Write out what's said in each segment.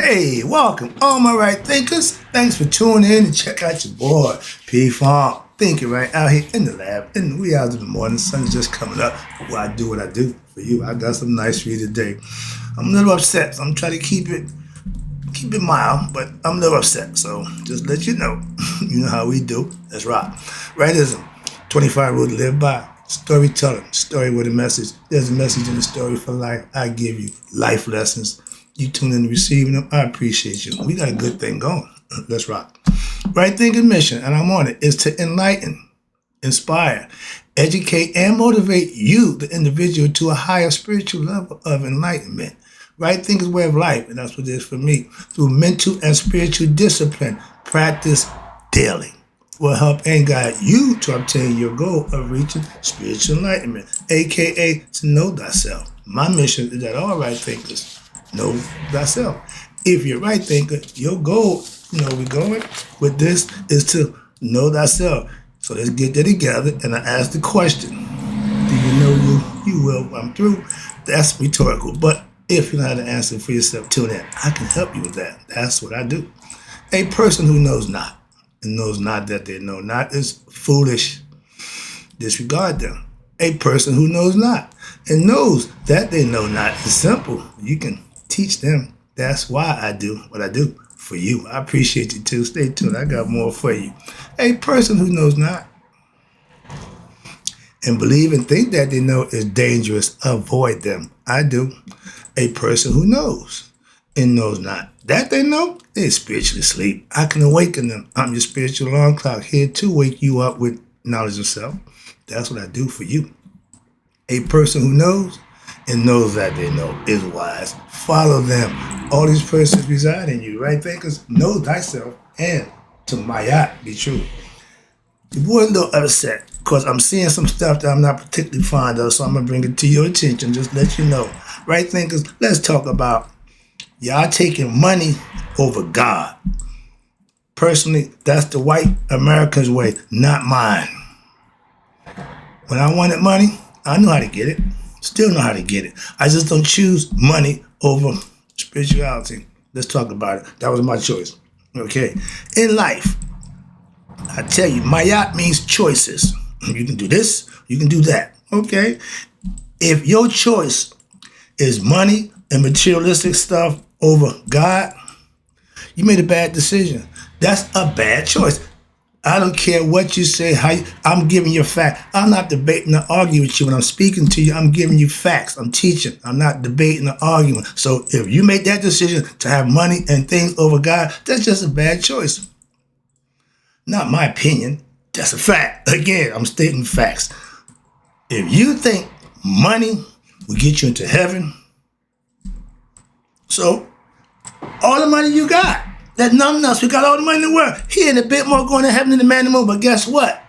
Hey, welcome, all my right thinkers. Thanks for tuning in and check out your boy, P-Funk. Thinking right out here in the lab, in the wee hours of the morning. The sun is just coming up. Well, I do what I do for you. I got some nice for you today. I'm a little upset, so I'm trying to keep it mild, but I'm a little upset. So just let you know, you know how we do. Let's rock. Rightism, 25 rules to live by. Storytelling, story with a message. There's a message in the story for life. I give you life lessons. You tune in to receiving them. I appreciate you. We got a good thing going. Let's rock. Right thinking mission, and I'm on it, is to enlighten, inspire, educate, and motivate you, the individual, to a higher spiritual level of enlightenment. Right thinking way of life, and that's what it is for me. Through mental and spiritual discipline, practice daily will help and guide you to obtain your goal of reaching spiritual enlightenment, aka to know thyself. My mission is that all right thinkers know thyself. If you're a right thinker, your goal, we're going with this, is to know thyself. So let's get that together, and I ask the question, do you know you will when I'm through? That's rhetorical, but if you know how to answer for yourself, tune in. I can help you with that. That's what I do. A person who knows not, and knows not that they know not, is foolish. Disregard them. A person who knows not and knows that they know not is simple. You can teach them. That's why I do what I do for you. I appreciate you too. Stay tuned. I got more for you. A person who knows not and believe and think that they know is dangerous. Avoid them. I do. A person who knows and knows not that they know is spiritually asleep. I can awaken them. I'm your spiritual alarm clock, here to wake you up with knowledge of self. That's what I do for you. A person who knows and knows that they know is wise. Follow them. All these persons reside in you, right thinkers? Know thyself, and to Mayat be true. The boy a little upset because I'm seeing some stuff that I'm not particularly fond of, so I'm going to bring it to your attention, just let you know. Right thinkers, let's talk about y'all taking money over God. Personally, that's the white American's way, not mine. When I wanted money, I know how to get it. Still know how to get it. I just don't choose money over spirituality. Let's talk about it. That was my choice. Okay. In life, I tell you, Mayat means choices. You can do this, you can do that. Okay. If your choice is money and materialistic stuff over God, you made a bad decision. That's a bad choice. I don't care what you say, I'm giving you fact. I'm not debating or arguing with you. When I'm speaking to you, I'm giving you facts. I'm teaching. I'm not debating or arguing. So if you make that decision to have money and things over God, that's just a bad choice. Not my opinion. That's a fact. Again, I'm stating facts. If you think money will get you into heaven, so all the money you got, that nothing else. We got all the money in the world. He ain't a bit more going to heaven than the man in the moon. But guess what?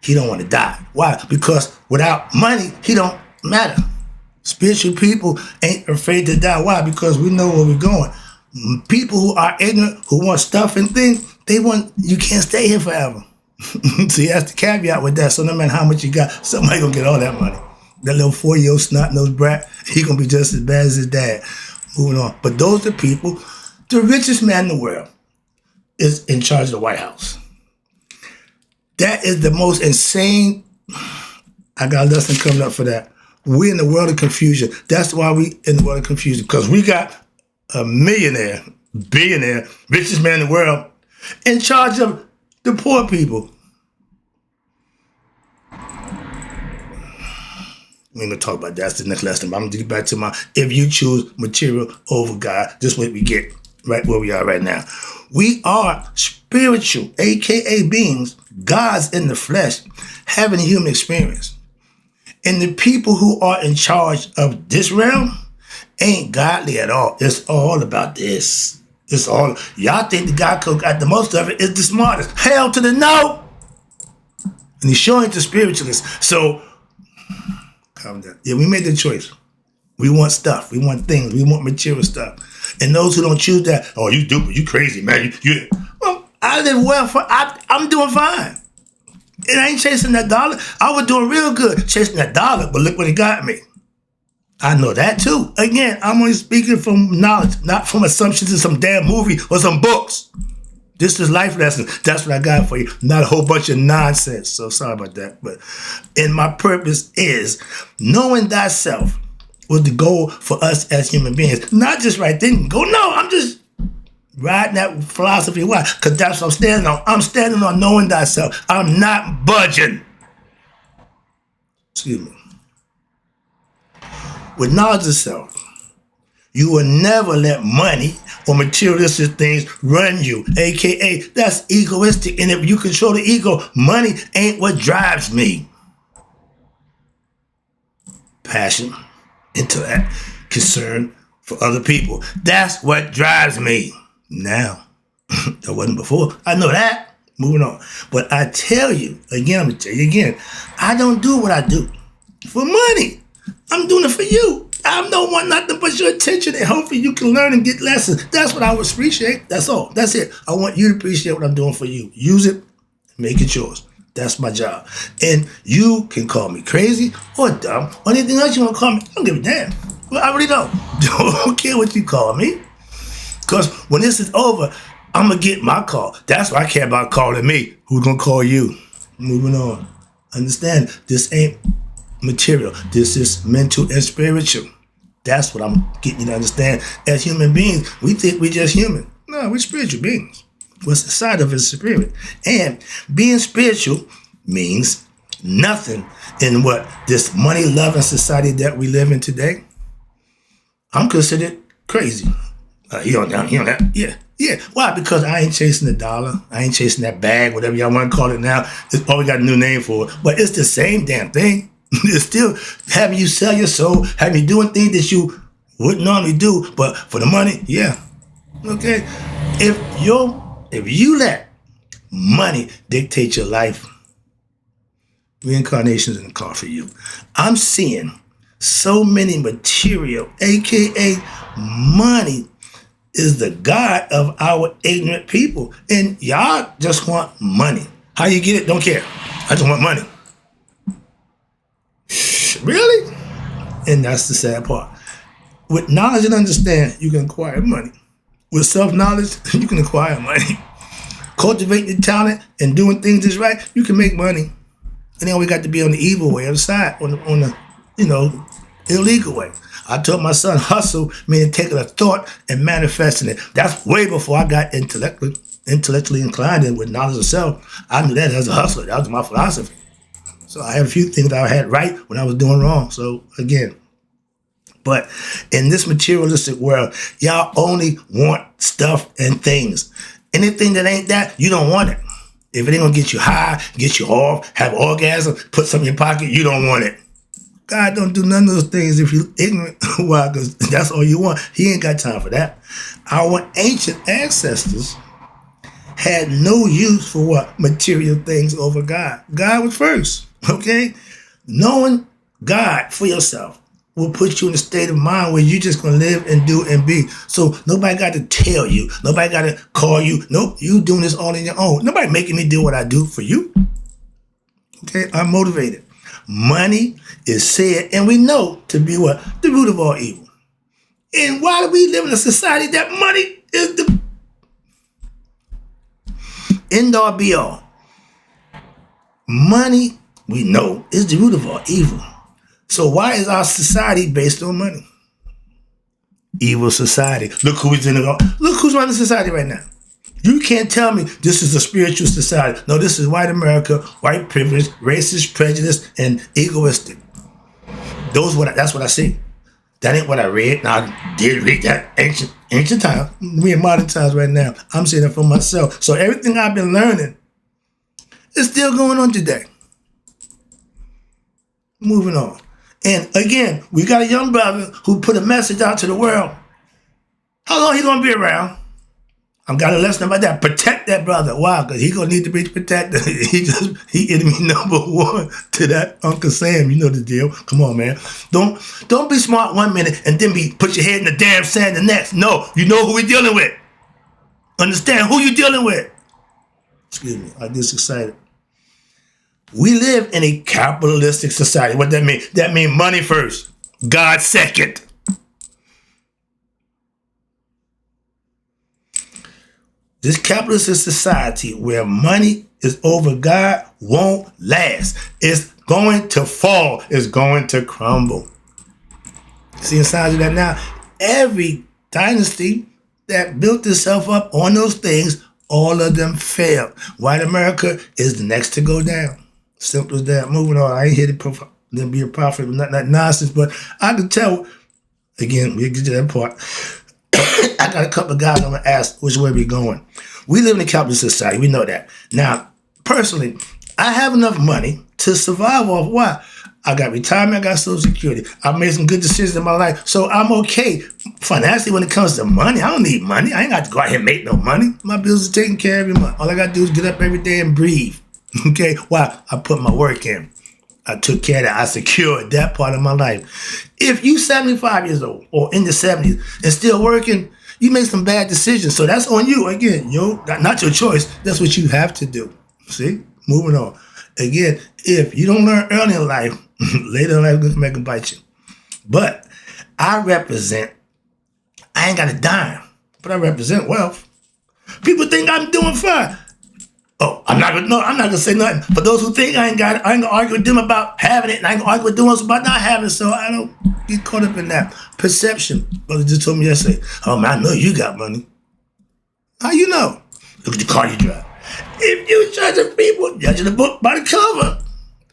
He don't want to die. Why? Because without money, he don't matter. Spiritual people ain't afraid to die. Why? Because we know where we're going. People who are ignorant, who want stuff and things, you can't stay here forever. See, that's the caveat with that. So no matter how much you got, somebody gonna get all that money. That little 4-year-old snot-nosed brat, he gonna be just as bad as his dad. Moving on. But those are people. The richest man in the world is in charge of the White House. That is the most insane. I got a lesson coming up for that. We're in the world of confusion. That's why we in the world of confusion, because we got a millionaire, billionaire, richest man in the world in charge of the poor people. We ain't gonna talk about that. That's the next lesson. But I'm gonna get back to if you choose material over God, this is what we get. Right where we are right now. We are spiritual, aka beings, gods in the flesh, having a human experience. And the people who are in charge of this realm ain't godly at all. It's all about this. It's all, y'all think the guy who got the most of it is the smartest. Hell to the no. And he's showing it to spiritualists. So, calm down. Yeah, we made the choice. We want stuff. We want things. We want material stuff. And those who don't choose that, oh, you stupid, you crazy, man. Well, I live well. I'm doing fine. And I ain't chasing that dollar. I was doing real good chasing that dollar, but look what it got me. I know that too. Again, I'm only speaking from knowledge, not from assumptions in some damn movie or some books. This is life lessons. That's what I got for you. Not a whole bunch of nonsense. So sorry about that. And my purpose is knowing thyself was the goal for us as human beings. Not just right then go, no, I'm just riding that philosophy. Why? Because that's what I'm standing on. I'm standing on knowing thyself. I'm not budging. Excuse me. With knowledge of self, you will never let money or materialistic things run you, aka that's egoistic. And if you control the ego, money ain't what drives me. Passion, intellect, concern for other people. That's what drives me now. That wasn't before. I know that. Moving on. But I tell you, again, I'm going to tell you again, I don't do what I do for money. I'm doing it for you. I don't want nothing but your attention, and hopefully you can learn and get lessons. That's what I would appreciate. That's all. That's it. I want you to appreciate what I'm doing for you. Use it, make it yours. That's my job. And you can call me crazy or dumb or anything else you want to call me. I don't give a damn. Well, I really don't. Don't care what you call me. Because when this is over, I'm going to get my call. That's what I care about calling me. Who's going to call you? Moving on. Understand, this ain't material. This is mental and spiritual. That's what I'm getting you to understand. As human beings, we think we're just human. No, we're spiritual beings. What's inside of us is spirit. And being spiritual means nothing in what this money-loving society that we live in today. I'm considered crazy. You on that? Yeah. Why? Because I ain't chasing the dollar. I ain't chasing that bag, whatever y'all want to call it now. It's probably got a new name for it. But it's the same damn thing. It's still having you sell your soul, having you doing things that you wouldn't normally do, but for the money, yeah. Okay? If you let money dictate your life, reincarnation's in the car for you. I'm seeing so many material, aka money, is the God of our ignorant people. And y'all just want money. How you get it? Don't care. I just want money. Really? And that's the sad part. With knowledge and understand, you can acquire money. With self-knowledge, you can acquire money. Cultivating your talent and doing things that's right, you can make money. And then we got to be on the evil way, on the side, on the illegal way. I told my son, hustle meaning taking a thought and manifesting it. That's way before I got intellectually inclined and with knowledge of self. I knew that as a hustler. That was my philosophy. So I had a few things that I had right when I was doing wrong. So again, but in this materialistic world, y'all only want stuff and things. Anything that ain't that, you don't want it. If it ain't gonna get you high, get you off, have orgasm, put something in your pocket, you don't want it. God don't do none of those things if you're ignorant. Why? Because that's all you want. He ain't got time for that. Our ancient ancestors had no use for what? Material things over God. God was first, okay? Knowing God for yourself will put you in a state of mind where you're just going to live and do and be. So nobody got to tell you. Nobody got to call you. Nope, you doing this all on your own. Nobody making me do what I do for you. Okay, I'm motivated. Money is said, and we know to be what? The root of all evil. And why do we live in a society that money is the end all be all? Money, we know, is the root of all evil. So why is our society based on money? Evil society. Look who's running society right now. You can't tell me this is a spiritual society. No, this is white America, white privilege, racist, prejudiced, and egoistic. That's what I see. That ain't what I read. Now, I did read that ancient times. We in modern times right now. I'm seeing it for myself. So everything I've been learning is still going on today. Moving on. And again, we got a young brother who put a message out to the world. How long he gonna be around? I've got a lesson about that. Protect that brother. Why? Because he gonna need to be protected. He enemy number one to that Uncle Sam. You know the deal. Come on, man. Don't be smart one minute and then put your head in the damn sand the next. No, you know who we're dealing with. Understand who you're dealing with. Excuse me, I get excited. We live in a capitalistic society. What that mean? That means money first. God second. This capitalist society where money is over God won't last. It's going to fall. It's going to crumble. See, signs of that now. Every dynasty that built itself up on those things, all of them failed. White America is the next to go down. Simple as that. Moving on. I ain't here to be a prophet, not nonsense, but I can tell. Again, we'll get to that part. I got a couple of guys I'm going to ask which way we going. We live in a capitalist society. We know that. Now, personally, I have enough money to survive off what? I got retirement. I got Social Security. I made some good decisions in my life. So I'm okay financially when it comes to money. I don't need money. I ain't got to go out here and make no money. My bills are taken care of every month. All I got to do is get up every day and breathe. Okay? Why? I put my work in. I took care of that. I secured that part of my life. If you 75 years old or in the 70s and still working, you make some bad decisions. So that's on you. Again, not your choice. That's what you have to do. See? Moving on. Again, if you don't learn early in life, later in life, it's going to make them bite you. But I ain't got a dime, but I represent wealth. People think I'm doing fine. Oh, I'm not gonna say nothing. For those who think I ain't got it, I ain't gonna argue with them about having it, and I ain't gonna argue with them about not having it, so I don't get caught up in that. Perception. Brother just told me yesterday, oh man, I know you got money. How you know? Look at the car you drive. If you judging people, judging the book by the cover,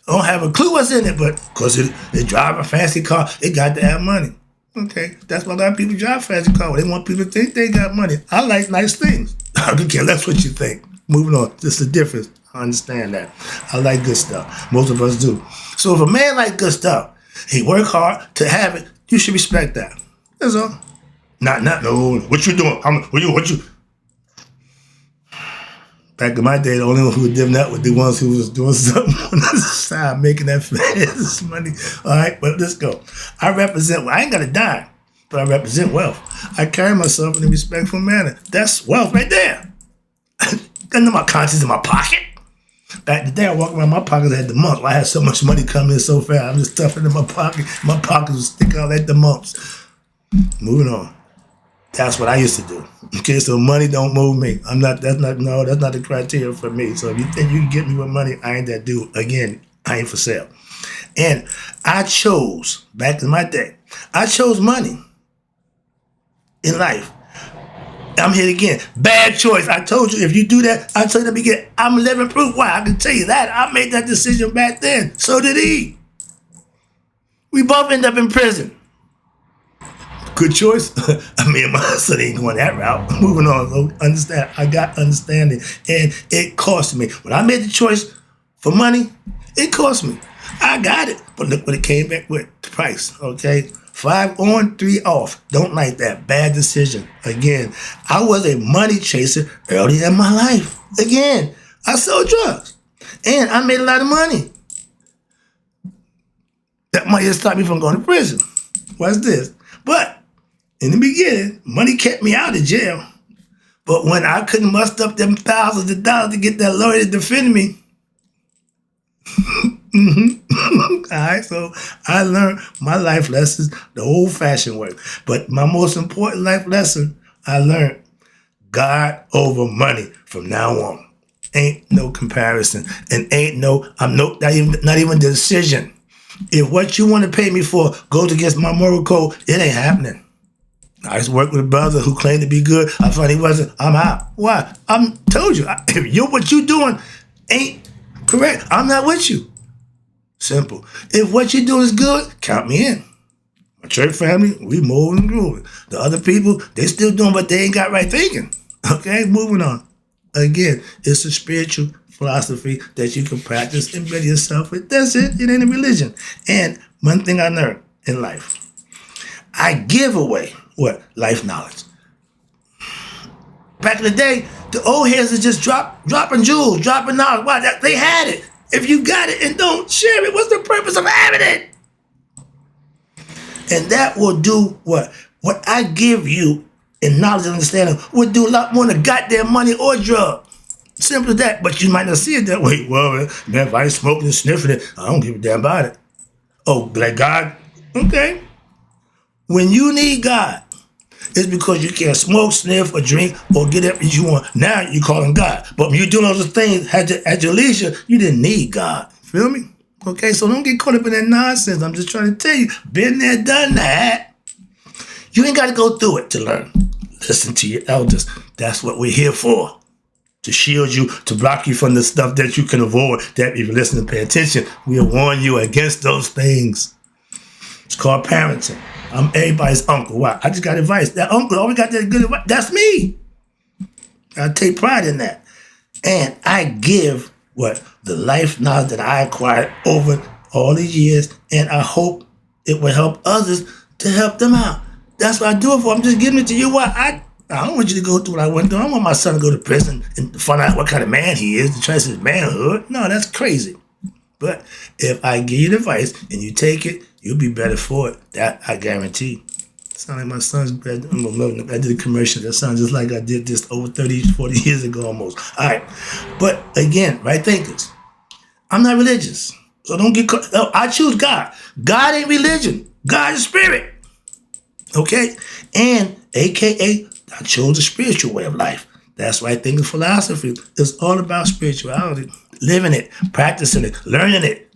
I don't have a clue what's in it, but because they drive a fancy car, it got to have money. Okay, that's why a lot of people drive fancy cars. They want people to think they got money. I like nice things. I don't care less what you think. Moving on, just the difference. I understand that. I like good stuff. Most of us do. So if a man like good stuff, he work hard to have it, you should respect that. That's all. No. What you doing? What you? Back in my day, the only one who were divvying up were the ones who was doing something on the side, making that fast money. All right, but let's go. I ain't got a dime, but I represent wealth. I carry myself in a respectful manner. That's wealth right there. Got my conscience in my pocket. Back in the day, I walked around, my pockets had the mumps. I had so much money coming in so fast. I'm just stuffing in my pocket. My pockets was sticking out like the mumps. Moving on. That's what I used to do. Okay, so money don't move me. That's not the criteria for me. So if you think you can get me with money, I ain't that dude. Again, I ain't for sale. And I chose, back in my day, I chose money in life. I'm here again. Bad choice. I told you, if you do that, I told you to begin. I'm living proof. Why? I can tell you that. I made that decision back then. So did he. We both end up in prison. Good choice. I mean, my son ain't going that route. Moving on. Understand. I got understanding. And it cost me. When I made the choice for money, it cost me. I got it. But look what it came back with. The price. Okay? 5 on, 3 off. Don't like that. Bad decision. Again, I was a money chaser early in my life. Again, I sold drugs. And I made a lot of money. That money has stopped me from going to prison. What's this? But in the beginning, money kept me out of jail. But when I couldn't muster up them thousands of dollars to get that lawyer to defend me, all right, so I learned my life lessons the old-fashioned way. But my most important life lesson, I learned God over money from now on. Ain't no comparison, and not even the decision. If what you want to pay me for goes against my moral code, it ain't happening. I used to work with a brother who claimed to be good. I found he wasn't. I'm out. Why? I told you, if what you doing ain't correct, I'm not with you. Simple. If what you do is good, count me in. My church family, we moving and grooving. The other people, they still doing what they ain't got right thinking. Okay, moving on. Again, it's a spiritual philosophy that you can practice and better yourself with. That's it. It ain't a religion. And one thing I learned in life, I give away what? Life knowledge. Back in the day, the old heads are just dropping jewels, dropping knowledge. Why? They had it. If you got it and don't share it, what's the purpose of having it? And that will do what? What I give you in knowledge and understanding will do a lot more than goddamn money or drug. Simple as that. But you might not see it that way. Well, man, if I ain't smoking and sniffing it, I don't give a damn about it. Oh, like God? Okay. When you need God, it's because you can't smoke, sniff, or drink, or get up as you want. Now you call him God. But when you're doing all those things at your leisure, you didn't need God. Feel me? Okay, so don't get caught up in that nonsense. I'm just trying to tell you, been there, done that. You ain't got to go through it to learn. Listen to your elders. That's what we're here for. To shield you, to block you from the stuff that you can avoid. That if you listen and pay attention, we'll warn you against those things. It's called parenting. I'm everybody's uncle. Why? I just got advice. That uncle always got that good advice. That's me. I take pride in that. And I give the life knowledge that I acquired over all these years, and I hope it will help others to help them out. That's what I do it for. I'm just giving it to you. Why? I don't want you to go through what I went through. I don't want my son to go to prison and find out what kind of man he is, to try his manhood. No, that's crazy. But if I give you the advice and you take it, you'll be better for it. That I guarantee. Sound like my son's bed. I did a commercial. That sounds just like I did this over 30, 40 years ago almost. All right. But again, right thinkers, I'm not religious. So don't get caught. Oh, I choose God. God ain't religion. God is spirit. Okay? And AKA, I chose the spiritual way of life. That's right thinking philosophy. It's all about spirituality. Living it, practicing it, learning it.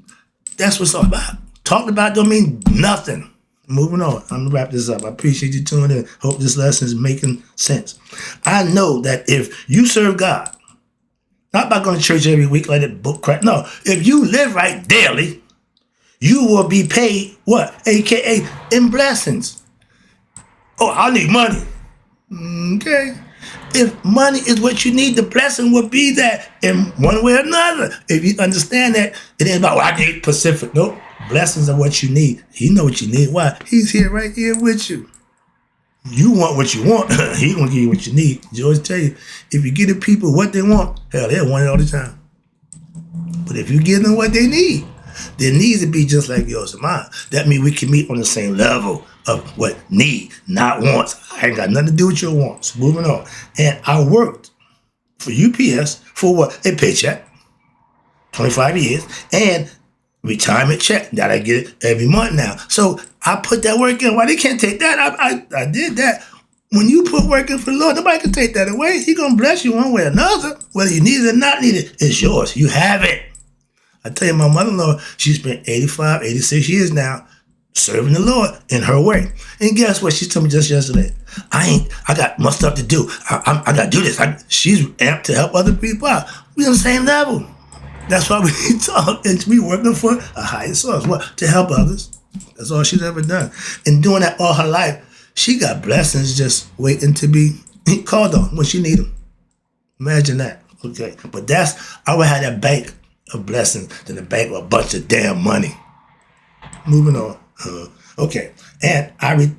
That's what it's all about. Talking about don't mean nothing. Moving on. I'm going to wrap this up. I appreciate you tuning in. Hope this lesson is making sense. I know that if you serve God, not by going to church every week like that book crap. No. If you live right daily, you will be paid what? AKA in blessings. Oh, I need money. Okay. If money is what you need, the blessing will be that in one way or another. If you understand that, it ain't about, I need Pacific. Nope. Blessings are what you need. He know what you need. Why? He's here right here with you. You want what you want. He gonna give you what you need. George tell you, if you give the people what they want, hell, they'll want it all the time. But if you give them what they need, there needs to be just like yours and mine. That means we can meet on the same level of what need, not wants. I ain't got nothing to do with your wants. Moving on. And I worked for UPS for what? A paycheck, 25 years, and retirement check that I get every month now. So I put that work in. Why they can't take that? I did that. When you put work in for the Lord, nobody can take that away. He gonna bless you one way or another. Whether you need it or not need it, it's yours. You have it. I tell you, my mother-in-law, she spent 85, 86 years now serving the Lord in her way. And guess what? She told me just yesterday. I got much stuff to do. I got to do this. She's amped to help other people out. We on the same level. That's why we talk and we working for a higher source. What? To help others. That's all she's ever done. And doing that all her life, she got blessings just waiting to be called on when she need them. Imagine that. Okay. But I would have that bank of blessings than a bank with a bunch of damn money. Moving on. Okay. And I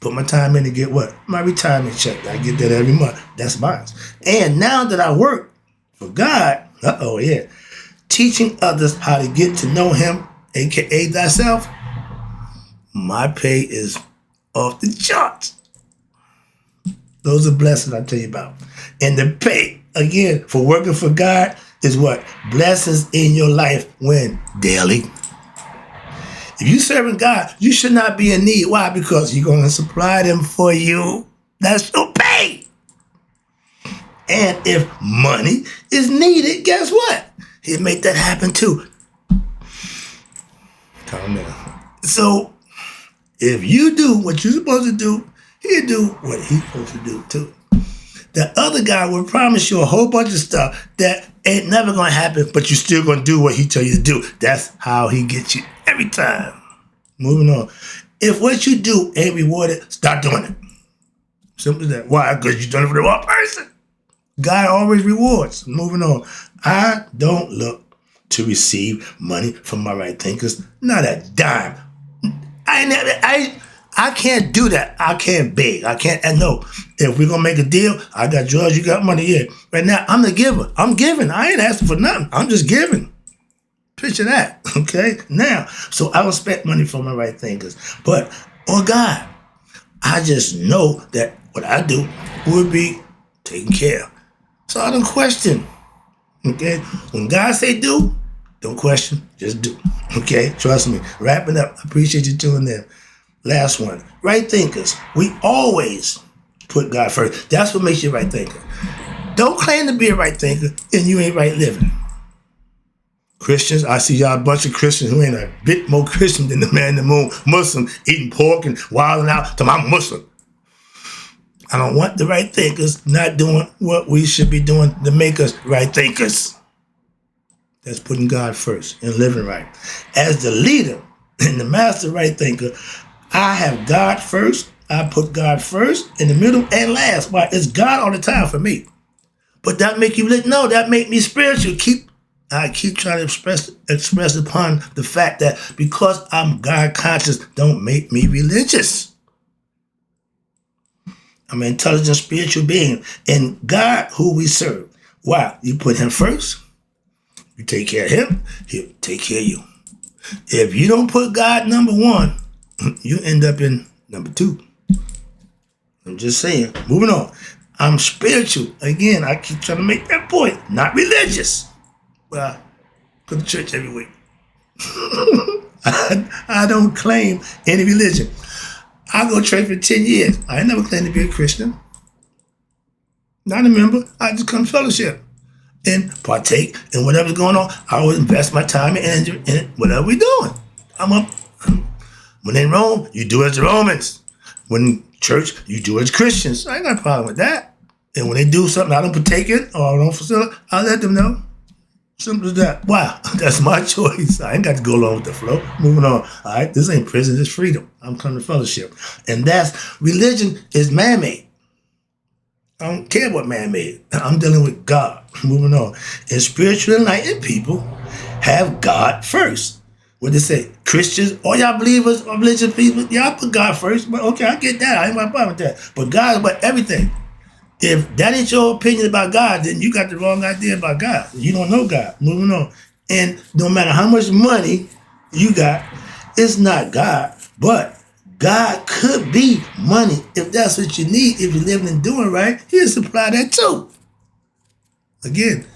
put my time in to get what? My retirement check. I get that every month. That's mine. And now that I work for God, teaching others how to get to know him, aka thyself, my pay is off the charts. Those are blessings I tell you about. And the pay, again, for working for God is what? Blessings in your life when? Daily. If you serving God, you should not be in need. Why? Because you're going to supply them for you. That's your pay. And if money is needed, guess what? He'll make that happen too. Calm down. So, if you do what you're supposed to do, he'll do what he's supposed to do too. The other guy will promise you a whole bunch of stuff that ain't never going to happen, but you're still going to do what he tell you to do. That's how he gets you every time. Moving on. If what you do ain't rewarded, stop doing it. Simple as that. Why? Because you're doing it for the wrong person. God always rewards. Moving on. I don't look to receive money from my right thinkers. Not a dime. I can't do that. I can't beg. I can't. And no, if we're going to make a deal, I got drugs, you got money. Yeah. Right now, I'm the giver. I'm giving. I ain't asking for nothing. I'm just giving. Picture that. Okay. Now, so I don't spend money from my right thinkers. But, God, I just know that what I do will be taken care of. So I don't question. Okay? When God say do, don't question, just do. Okay? Trust me. Wrapping up. I appreciate you tuning in. Last one. Right thinkers. We always put God first. That's what makes you a right thinker. Don't claim to be a right thinker and you ain't right living. Christians, I see y'all a bunch of Christians who ain't a bit more Christian than the man in the moon. Muslim, eating pork and wilding out to my Muslim. I don't want the right thinkers not doing what we should be doing to make us right thinkers. That's putting God first and living right. As the leader and the master right thinker, I have God first. I put God first, in the middle, and last. Why? It's God all the time for me. But that make you no, that make me spiritual. I keep trying to express upon the fact that because I'm God conscious, don't make me religious. I'm an intelligent spiritual being. And God, who we serve. Why? You put him first. You take care of him, he'll take care of you. If you don't put God number one, you end up in number two. I'm just saying. Moving on. I'm spiritual. Again, I keep trying to make that point. Not religious. But I go to church every week. I don't claim any religion. I go to church for 10 years. I ain't never claimed to be a Christian. Not a member. I just come to fellowship and partake in whatever's going on. I always invest my time and energy in whatever we're doing. When in Rome, you do as the Romans. When church, you do as Christians. I ain't got a problem with that. And when they do something I don't partake in or I don't facilitate, I'll let them know. Simple as that. Wow, that's my choice. I ain't got to go along with the flow. Moving on. All right, this ain't prison, it's freedom. I'm coming to fellowship. And that's, religion is man-made. I don't care what man-made. I'm dealing with God. Moving on. And spiritual enlightened people have God first. What they say? Christians, all y'all believers or religious people, y'all put God first. But okay, I get that. I ain't my problem with that. But God is about everything. If that ain't your opinion about God, then you got the wrong idea about God. You don't know God. Moving on. And no matter how much money you got, it's not God. But God could be money if that's what you need. If you're living and doing right, he'll supply that too. Again,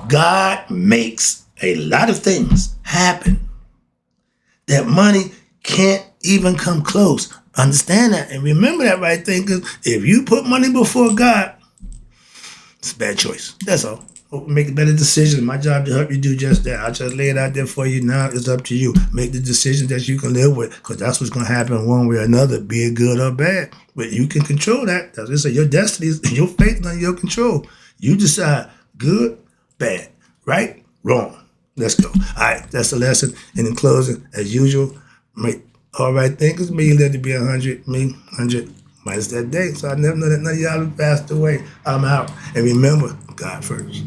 God makes a lot of things happen that money can't even come close. Understand that and remember that, right, thinkers. If you put money before God, it's a bad choice. That's all. Hope you make a better decision. My job to help you do just that. I just lay it out there for you. Now it's up to you. Make the decisions that you can live with, because that's what's going to happen one way or another, be it good or bad. But you can control that. That's what I say. Your destiny is your fate under your control. You decide good, bad, right, wrong. Let's go. All right, that's the lesson. And in closing, as usual, make all right thinkers. May you live to be 100, me 100 minus that day. So I never know that none of y'all have passed away. I'm out. And remember, God first.